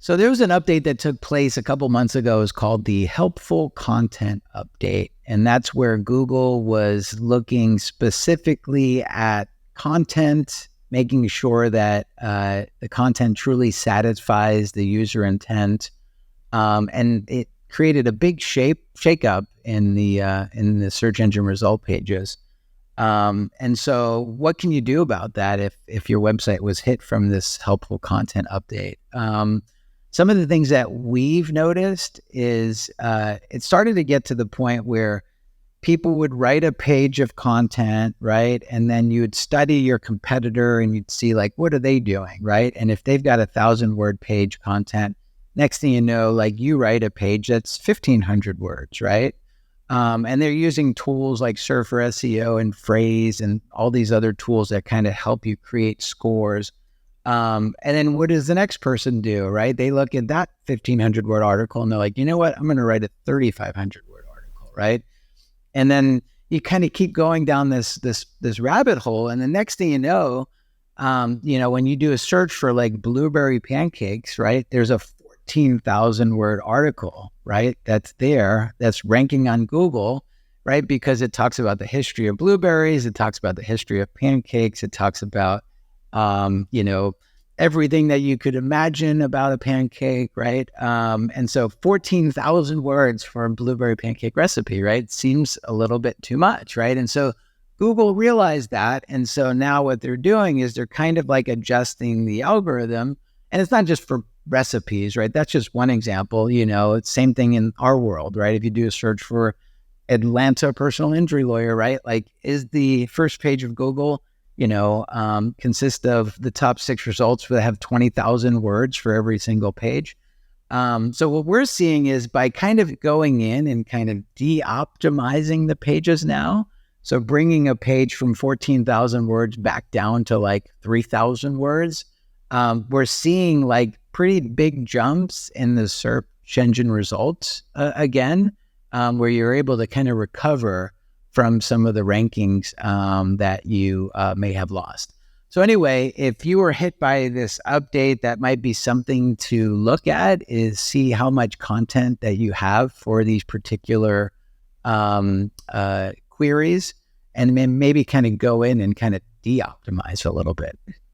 So there was an update that took place a couple months ago. It's called the Helpful Content Update. And that's where Google was looking specifically at content, making sure that the content truly satisfies the user intent. And it created a big shakeup in the search engine result pages. And so what can you do about that if your website was hit from this helpful content update? Some of the things that we've noticed is it started to get to the point where people would write a page of content, right? And then you'd study your competitor and you'd see like, what are they doing, right? And if they've got 1,000-word page content, next thing you know, like you write a page that's 1,500 words, right? And they're using tools like Surfer SEO and Phrase and all these other tools that kind of help you create scores. And then what does the next person do, right? They look at that 1,500-word article and they're like, you know what? I'm going to write a 3,500-word article, right? And then you kind of keep going down this rabbit hole. And the next thing you know, when you do a search for like blueberry pancakes, right? There's a 14,000-word article, right? That's ranking on Google, right? Because it talks about the history of blueberries. It talks about the history of pancakes. It talks about, everything that you could imagine about a pancake, right? And so 14,000 words for a blueberry pancake recipe, right? Seems a little bit too much, right? And so Google realized that. And so now what they're doing is they're kind of like adjusting the algorithm. And it's not just for recipes, right? That's just one example. It's same thing in our world, right? If you do a search for Atlanta personal injury lawyer, right? Like, is the first page of Google, consist of the top 6 results that have 20,000 words for every single page? So what we're seeing is by kind of going in and kind of de-optimizing the pages now, so bringing a page from 14,000 words back down to like 3,000 words, we're seeing like pretty big jumps in the search engine results again, where you're able to kind of recover from some of the rankings that you may have lost. So anyway, if you were hit by this update, that might be something to look at, is see how much content that you have for these particular queries, and then maybe kind of go in and kind of de-optimize a little bit.